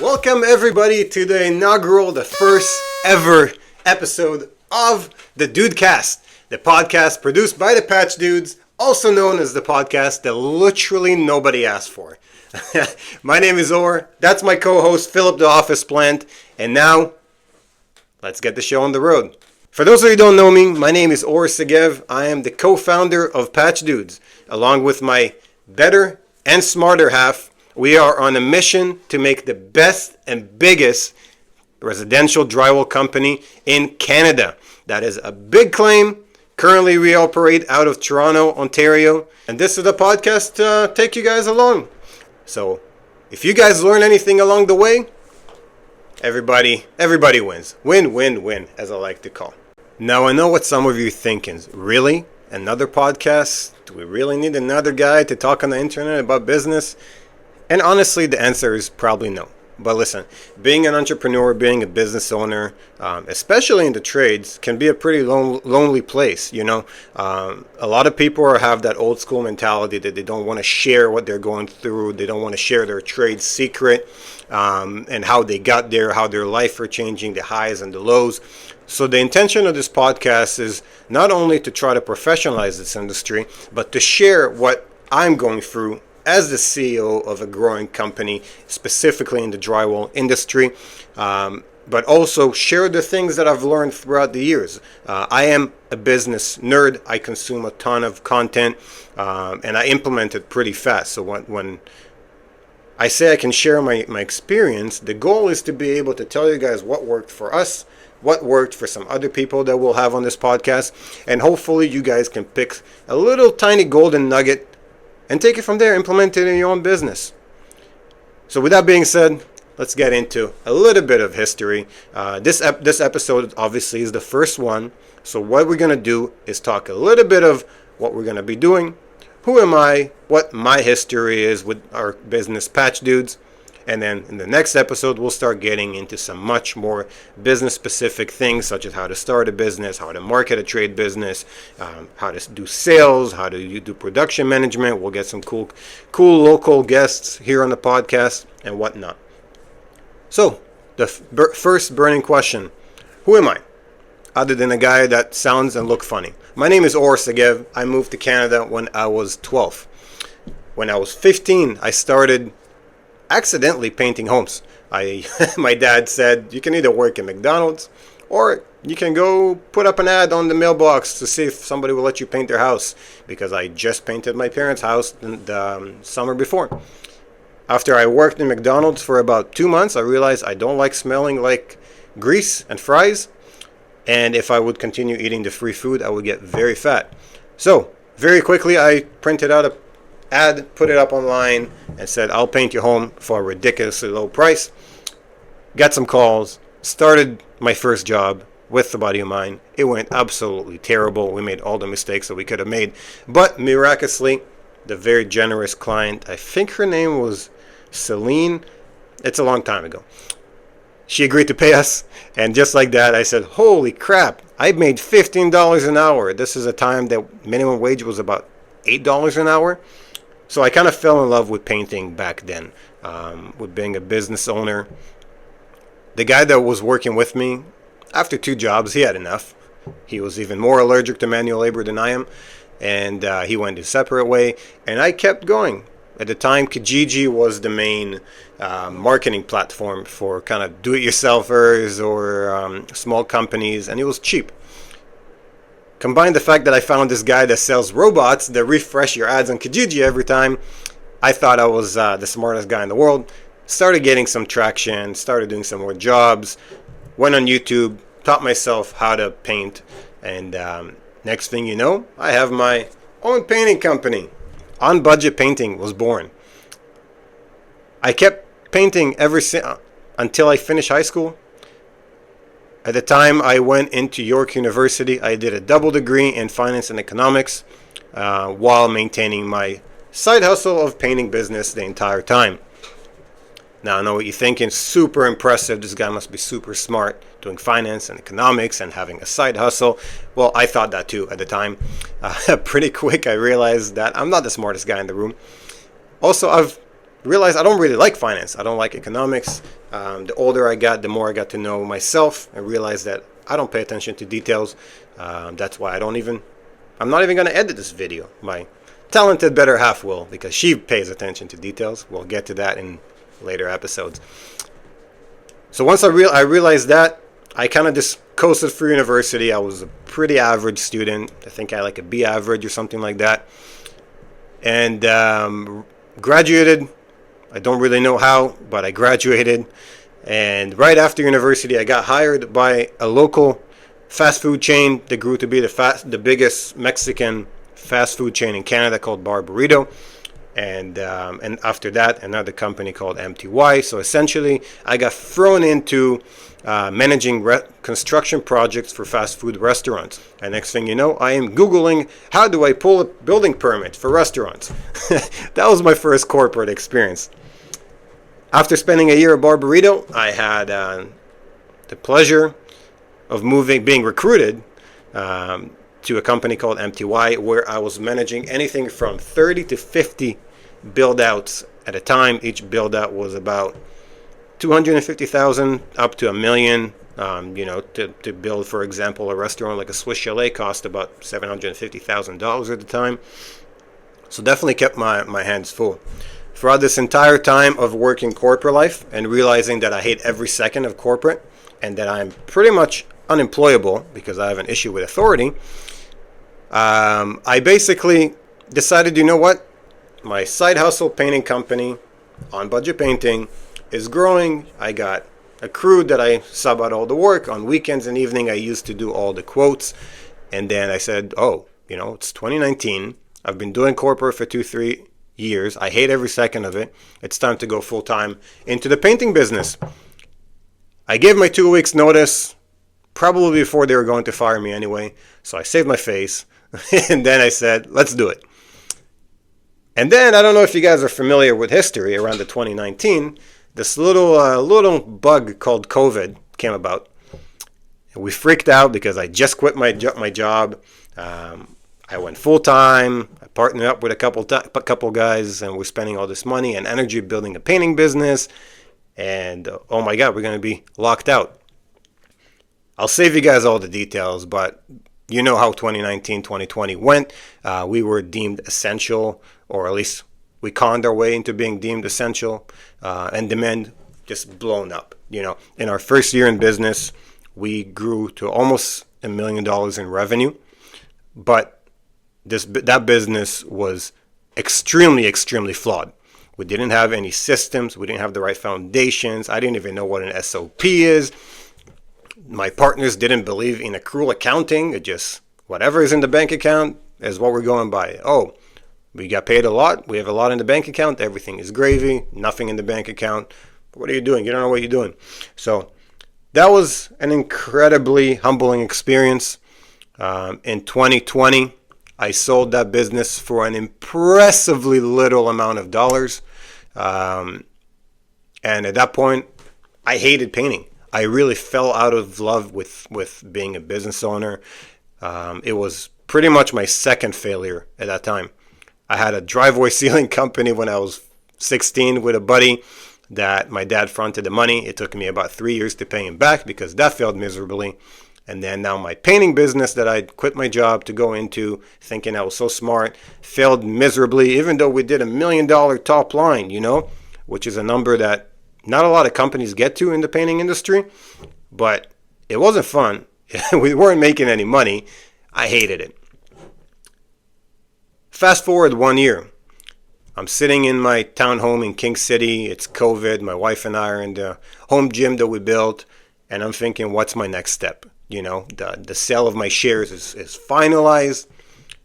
Welcome everybody to the first ever episode of the Dudecast, the podcast produced by the Patch Dudes, also known as the podcast that literally nobody asked for. My name is Or, that's my co-host Philip the Office Plant, and now, let's get the show on the road. For those of you who don't know me, my name is Or Segev. I am the co-founder of Patch Dudes, along with my better and smarter half. We are on a mission to make the best and biggest residential drywall company in Canada. That is a big claim. Currently, we operate out of Toronto, Ontario, and this is the podcast to take you guys along. So, if you guys learn anything along the way, everybody wins. Win, win, win, as I like to call. Now, I know what some of you are thinking. Really? Another podcast? Do we really need another guy to talk on the internet about business? And honestly, the answer is probably no. But listen, being an entrepreneur, being a business owner, especially in the trades, can be a pretty lonely place, you know. A lot of people have that old school mentality that they don't want to share what they're going through. They don't want to share their trade secret and how they got there, how their life are changing, the highs and the lows. So the intention of this podcast is not only to try to professionalize this industry, but to share what I'm going through as the CEO of a growing company, specifically in the drywall industry, but also share the things that I've learned throughout the years. I am a business nerd. I consume a ton of content, and I implement it pretty fast. So when I say I can share my experience, the goal is to be able to tell you guys what worked for us, what worked for some other people that we'll have on this podcast, and hopefully you guys can pick a little tiny golden nugget and take it from there, implement it in your own business. So with that being said, let's get into a little bit of history. This episode obviously is the first one. So what we're going to do is talk a little bit of what we're going to be doing, who am I, what my history is with our business Patch Dudes. And then in the next episode, we'll start getting into some much more business-specific things, such as how to start a business, how to market a trade business, how to do sales, how do you do production management. We'll get some cool local guests here on the podcast and whatnot. So, the first burning question, who am I? Other than a guy that sounds and looks funny. My name is Or Segev. I moved to Canada when I was 12. When I was 15, I started accidentally painting homes. My dad said, you can either work in McDonald's or you can go put up an ad on the mailbox to see if somebody will let you paint their house, because I just painted my parents' house the summer before. After I worked in McDonald's for about 2 months, I realized I don't like smelling like grease and fries, and if I would continue eating the free food, I would get very fat. So very quickly I printed out a ad, put it up online, and said, I'll paint your home for a ridiculously low price. Got some calls, started my first job with a buddy of mine. It went absolutely terrible. We made all the mistakes that we could have made. But miraculously, the very generous client, I think her name was Celine, it's a long time ago, she agreed to pay us. And just like that, I said, holy crap, I made $15 an hour. This is a time that minimum wage was about $8 an hour. So I kind of fell in love with painting back then, with being a business owner. The guy that was working with me, after 2 jobs, he had enough. He was even more allergic to manual labor than I am, and he went his separate way, and I kept going. At the time, Kijiji was the main marketing platform for kind of do-it-yourselfers or small companies, and it was cheap. Combine the fact that I found this guy that sells robots that refresh your ads on Kijiji every time, I thought I was the smartest guy in the world. Started getting some traction, started doing some more jobs, went on YouTube, taught myself how to paint, and next thing you know, I have my own painting company. On Budget Painting was born. I kept painting until I finished high school. At the time I went into York University, I did a double degree in finance and economics while maintaining my side hustle of painting business the entire time. Now I know what you're thinking, super impressive, this guy must be super smart, doing finance and economics and having a side hustle. Well, I thought that too at the time. Pretty quick I realized that I'm not the smartest guy in the room. Also, I've realized I don't really like finance. I don't like economics. The older I got, the more I got to know myself and realized that I don't pay attention to details. That's why I'm not even going to edit this video. My talented better half will, because she pays attention to details. We'll get to that in later episodes. So once I realized that, I kind of just coasted through university. I was a pretty average student. I think I had like a B average or something like that. And graduated. I don't really know how, but I graduated. And right after university, I got hired by a local fast food chain that grew to be the biggest Mexican fast food chain in Canada, called Bar Burrito. And after that, another company called MTY. So essentially, I got thrown into managing construction projects for fast food restaurants. And next thing you know, I am Googling, how do I pull a building permit for restaurants? That was my first corporate experience. After spending a year at Bar Burrito, I had the pleasure of being recruited to a company called MTY, where I was managing anything from 30 to 50 build-outs at a time. Each build-out was about $250,000 up to $1 million. To build, for example, a restaurant like a Swiss Chalet cost about $750,000 at the time. So definitely kept my hands full. Throughout this entire time of working corporate life and realizing that I hate every second of corporate and that I'm pretty much unemployable because I have an issue with authority, I basically decided, you know what? My side hustle painting company, On Budget Painting, is growing. I got a crew that I sub out all the work. On weekends and evening, I used to do all the quotes. And then I said, it's 2019. I've been doing corporate for 2-3 years. I hate every second of it. It's time to go full-time into the painting business. I gave my 2 weeks notice, probably before they were going to fire me anyway. So I saved my face. And then I said, let's do it. And then, I don't know if you guys are familiar with history, around the 2019, this little bug called COVID came about. We freaked out because I just quit my job. I went full-time. I partnered up with a couple guys, and we're spending all this money and energy building a painting business. And, oh my God, we're going to be locked out. I'll save you guys all the details, but you know how 2019, 2020 went. We were deemed essential, or at least we conned our way into being deemed essential, and demand just blown up. In our first year in business, we grew to almost $1 million in revenue, but that business was extremely, extremely flawed. We didn't have any systems. We didn't have the right foundations. I didn't even know what an SOP is. My partners didn't believe in accrual accounting. It just, whatever is in the bank account is what we're going by. Oh, we got paid a lot. We have a lot in the bank account. Everything is gravy. Nothing in the bank account. What are you doing? You don't know what you're doing. So that was an incredibly humbling experience. In 2020, I sold that business for an impressively little amount of dollars. And at that point, I hated painting. I really fell out of love with being a business owner. It was pretty much my second failure at that time. I had a driveway ceiling company when I was 16 with a buddy that my dad fronted the money. It took me about 3 years to pay him back because that failed miserably. And then now my painting business that I quit my job to go into, thinking I was so smart, failed miserably, even though we did $1 million top line, which is a number that not a lot of companies get to in the painting industry. But it wasn't fun. We weren't making any money. I hated it. Fast forward 1 year. I'm sitting in my townhome in King City. It's COVID. My wife and I are in the home gym that we built. And I'm thinking, what's my next step? The sale of my shares is finalized.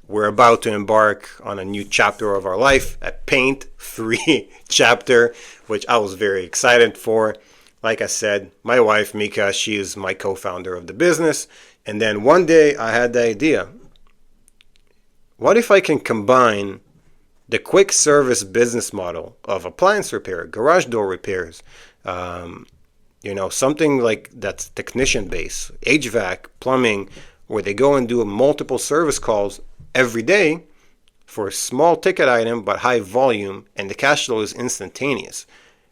We're about to embark on a new chapter of our life, a paint-free chapter, which I was very excited for. Like I said, my wife, Mika, she is my co-founder of the business. And then one day I had the idea, what if I can combine the quick service business model of appliance repair, garage door repairs, something like that's technician based, HVAC, plumbing, where they go and do multiple service calls every day for a small ticket item but high volume, and the cash flow is instantaneous.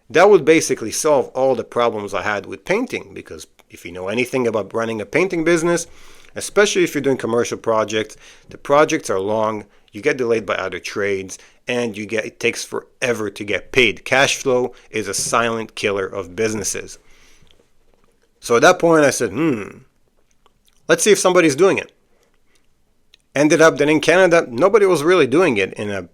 That would basically solve all the problems I had with painting, because if you know anything about running a painting business, especially if you're doing commercial projects, the projects are long, you get delayed by other trades, and it takes forever to get paid. Cash flow is a silent killer of businesses. So at that point I said, let's see if somebody's doing it. Ended up that in Canada, nobody was really doing it in a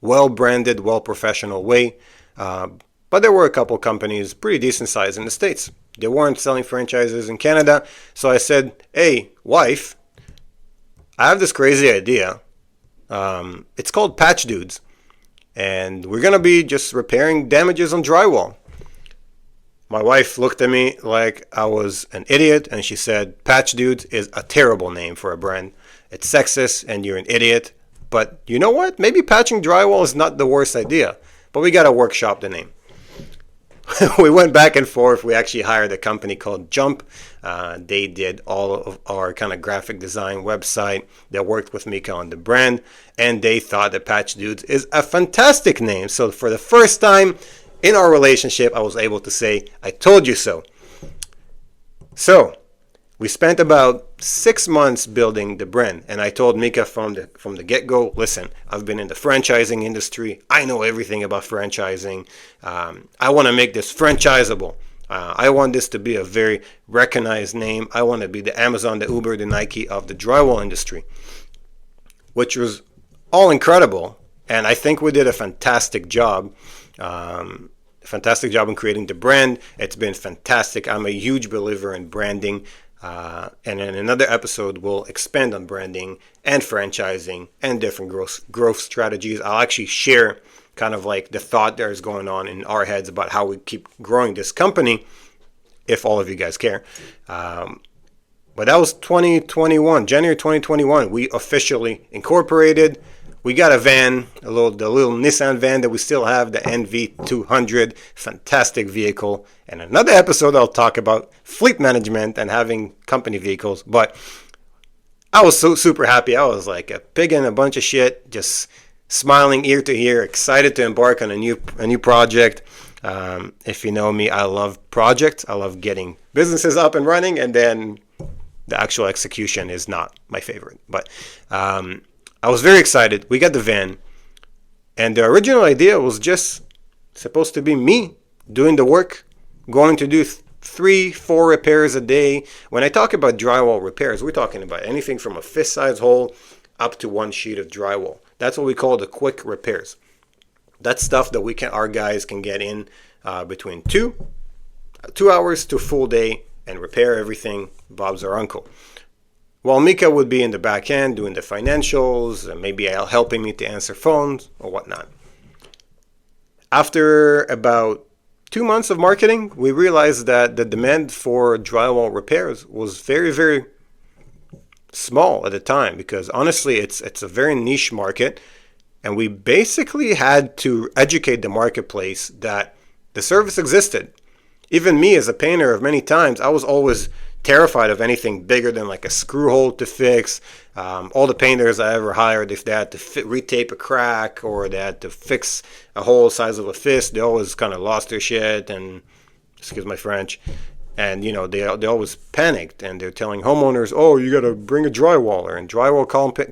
well-branded, well-professional way. But there were a couple companies, pretty decent size in the States. They weren't selling franchises in Canada. So I said, hey, wife, I have this crazy idea. It's called Patch Dudes. And we're going to be just repairing damages on drywall. My wife looked at me like I was an idiot, and she said, Patch Dudes is a terrible name for a brand. It's sexist and you're an idiot. But you know what? Maybe patching drywall is not the worst idea. But we got to workshop the name. We went back and forth. We actually hired a company called Jump. They did all of our kind of graphic design website. They worked with Mika on the brand, and they thought that Patch Dudes is a fantastic name. So for the first time in our relationship, I was able to say, I told you so. So we spent about 6 months building the brand, and I told Mika from the get-go, listen, I've been in the franchising industry. I know everything about franchising. I want to make this franchisable. I want this to be a very recognized name. I want to be the Amazon, the Uber, the Nike of the drywall industry, which was all incredible. And I think we did a fantastic job. In creating the brand. It's been fantastic. I'm a huge believer in branding. And in another episode, we'll expand on branding and franchising and different growth strategies. I'll actually share kind of like the thought that is going on in our heads about how we keep growing this company, if all of you guys care. But that was 2021, January 2021. We officially incorporated. We got a van, the little Nissan van that we still have, the NV200, fantastic vehicle. And another episode, I'll talk about fleet management and having company vehicles. But I was so super happy. I was like a pig in a bunch of shit, just smiling ear to ear, excited to embark on a new project. If you know me, I love projects. I love getting businesses up and running, and then the actual execution is not my favorite. But I was very excited. We got the van, and the original idea was just supposed to be me doing the work, going to do 3-4 repairs a day. When I talk about drywall repairs, we're talking about anything from a fist-size hole up to 1 sheet of drywall. That's what we call the quick repairs. That's stuff that our guys can get in between 2 hours to a full day and repair everything. Bob's our uncle. While Mika would be in the back end doing the financials, and maybe helping me to answer phones or whatnot. After about 2 months of marketing, we realized that the demand for drywall repairs was very, very small at the time, because honestly, it's a very niche market, and we basically had to educate the marketplace that the service existed. Even me as a painter of many times, I was always terrified of anything bigger than like a screw hole to fix. All the painters I ever hired, if they had to retape a crack or they had to fix a hole the size of a fist, they always kind of lost their shit, and excuse my French. And they always panicked, and they're telling homeowners, oh, you got to bring a drywaller. And drywall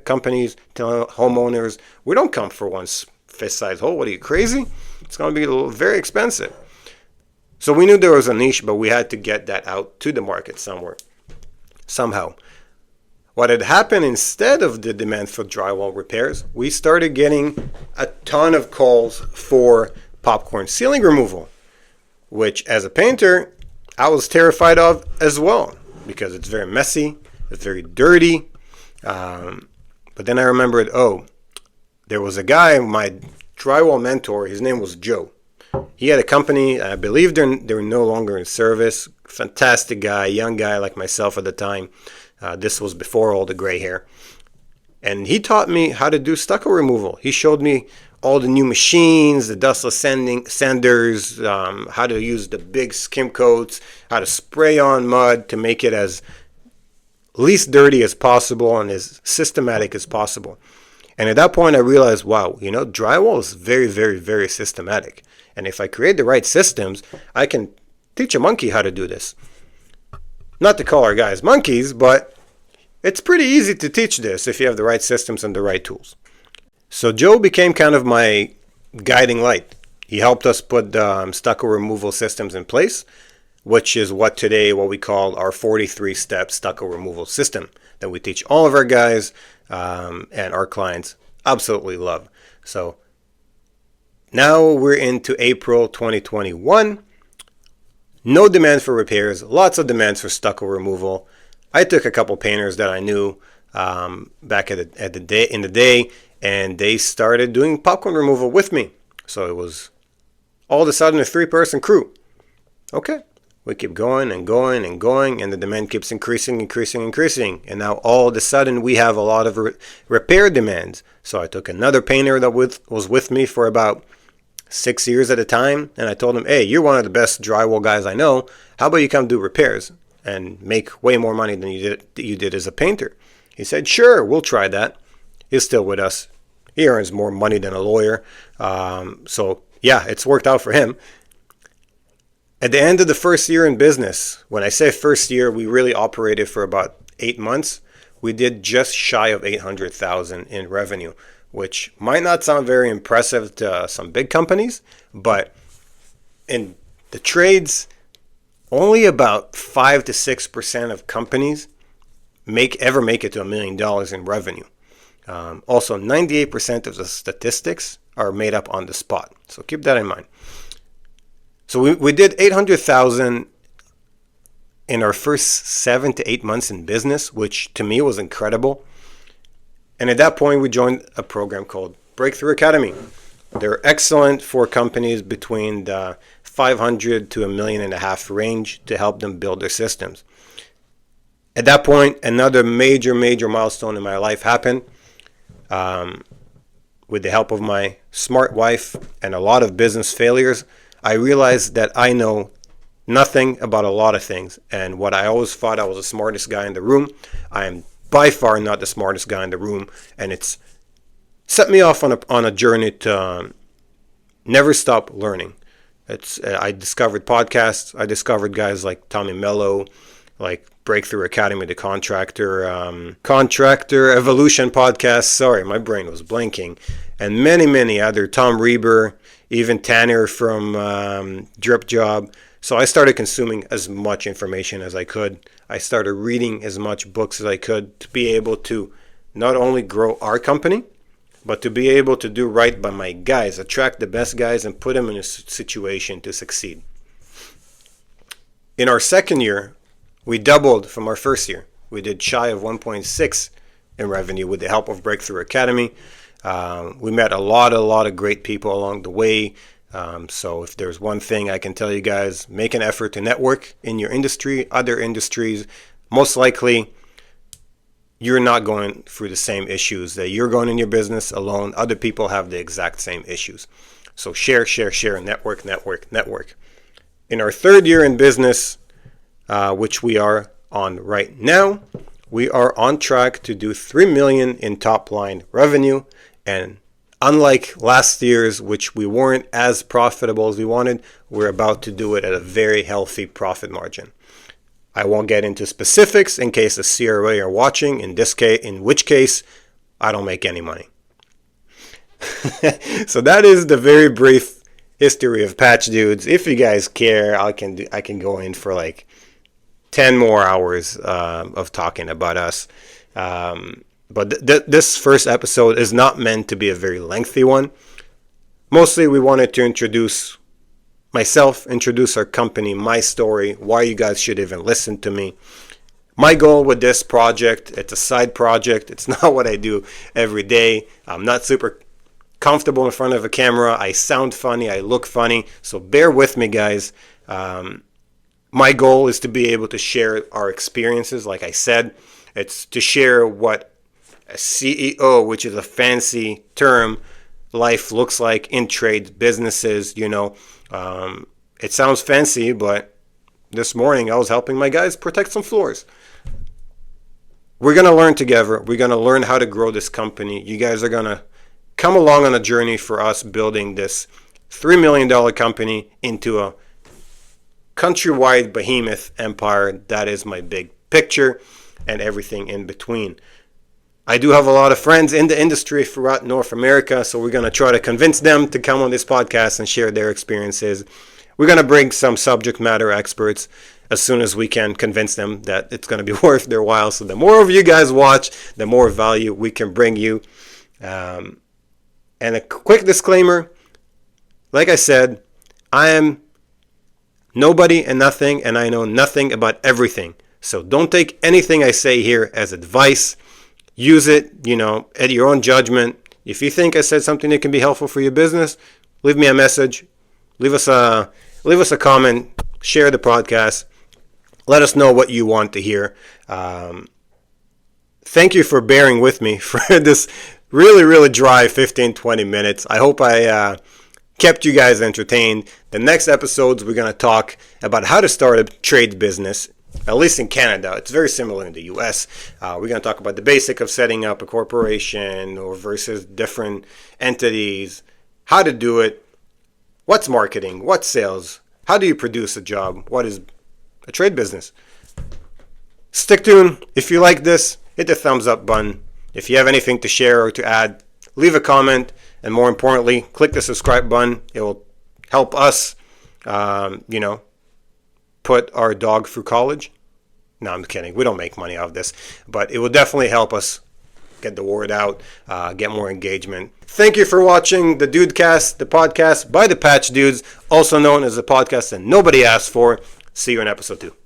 companies tell homeowners, we don't come for one fist-sized hole. What are you, crazy? It's going to be very expensive. So we knew there was a niche, but we had to get that out to the market somehow. What had happened instead of the demand for drywall repairs, we started getting a ton of calls for popcorn ceiling removal, which as a painter, I was terrified of as well, because it's very messy, it's very dirty. But then I remembered, there was a guy, my drywall mentor, his name was Joe. He had a company. I believe they're no longer in service. Fantastic guy, young guy like myself at the time. This was before all the gray hair. And he taught me how to do stucco removal. He showed me all the new machines, the dustless sanders, how to use the big skim coats, how to spray on mud to make it as least dirty as possible and as systematic as possible. And at that point, I realized, wow, drywall is very, very, very systematic. And if I create the right systems, I can teach a monkey how to do this. Not to call our guys monkeys, but it's pretty easy to teach this if you have the right systems and the right tools. So Joe became kind of my guiding light. He helped us put stucco removal systems in place, which is what we call our 43-step stucco removal system that we teach all of our guys and our clients absolutely love. So now we're into April 2021. No demand for repairs, lots of demands for stucco removal. I took a couple painters that I knew back in the day, and they started doing popcorn removal with me. So it was all of a sudden a 3-person crew. Okay, we keep going and going and going, and the demand keeps increasing. And now all of a sudden we have a lot of repair demands. So I took another painter that was with me for about 6 years at a time, and I told him, hey, you're one of the best drywall guys I know. How about you come do repairs and make way more money than you did as a painter? He said, sure, we'll try that. He's still with us. He earns more money than a lawyer. So yeah, it's worked out for him. At the end of the first year in business, when I say first year, we really operated for about 8 months. We did just shy of $800,000 in revenue, which might not sound very impressive to some big companies, but in the trades, only about 5 to 6% of companies ever make it to $1 million in revenue. Also, 98% of the statistics are made up on the spot. So keep that in mind. So we did $800,000 in our first 7 to 8 months in business, which to me was incredible. And at that point, we joined a program called Breakthrough Academy. They're excellent for companies between the 500 to $1.5 million range to help them build their systems. At that point, another major milestone in my life happened. With the help of my smart wife and a lot of business failures, I realized that I know nothing about a lot of things. And what I always thought I was the smartest guy in the room, I am by far not the smartest guy in the room. And it's set me off on a journey to never stop learning. I discovered podcasts. I discovered guys like Tommy Mello, like Breakthrough Academy, the Contractor Evolution podcast. Sorry, my brain was blanking. And many other, Tom Reber, even Tanner from Drip Job. So I started consuming as much information as I could. I started reading as much books as I could to be able to not only grow our company, but to be able to do right by my guys, attract the best guys and put them in a situation to succeed. In our second year, we doubled from our first year. We did shy of 1.6 in revenue with the help of Breakthrough Academy. We met a lot of great people along the way. So if there's one thing I can tell you guys, make an effort to network in your industry, other industries. Most likely, you're not going through the same issues that you're going in your business alone. Other people have the exact same issues. So share, network. In our third year in business, which we are on right now, we are on track to do $3 million in top line revenue. And unlike last year's, which we weren't as profitable as we wanted, we're about to do it at a very healthy profit margin. I won't get into specifics in case the CRA are watching, in which case I don't make any money. So that is the very brief history of Patch Dudes. If you guys care, I can go in for like 10 more hours of talking about us. But this first episode is not meant to be a very lengthy one. Mostly we wanted to introduce myself, introduce our company, my story, why you guys should even listen to me. My goal with this project, it's a side project. It's not what I do every day. I'm not super comfortable in front of a camera. I sound funny. I look funny. So bear with me, guys. My goal is to be able to share our experiences. Like I said, it's to share what a CEO, which is a fancy term, life looks like in trades, businesses, It sounds fancy, but this morning I was helping my guys protect some floors. we're going to learn together. We're going to learn how to grow this company. You guys are going to come along on a journey for us building this $3 million company into a countrywide behemoth empire. That is my big picture and everything in between. I do have a lot of friends in the industry throughout North America, so we're going to try to convince them to come on this podcast and share their experiences. We're going to bring some subject matter experts as soon as we can convince them that it's going to be worth their while. So the more of you guys watch, the more value we can bring you. And a quick disclaimer, like I said, I am nobody and nothing, and I know nothing about everything. So don't take anything I say here as advice. Use it, at your own judgment. If you think I said something that can be helpful for your business, leave me a message. Leave us a comment. Share the podcast. Let us know what you want to hear. Thank you for bearing with me for this really, really dry 15-20 minutes. I hope I kept you guys entertained. The next episodes, we're going to talk about how to start a trade business, at least in Canada. It's very similar in the US. We're going to talk about the basic of setting up a corporation or versus different entities, how to do it, what's marketing, what's sales, how do you produce a job, what is a trade business. Stick tuned. If you like this, hit the thumbs up button. If you have anything to share or to add, leave a comment. And more importantly, click the subscribe button. It will help us, put our dog through college. No, I'm kidding. We don't make money off this. But it will definitely help us get the word out, get more engagement. Thank you for watching the Dudecast, the podcast by the Patch Dudes, also known as the podcast that nobody asked for. See you in episode 2.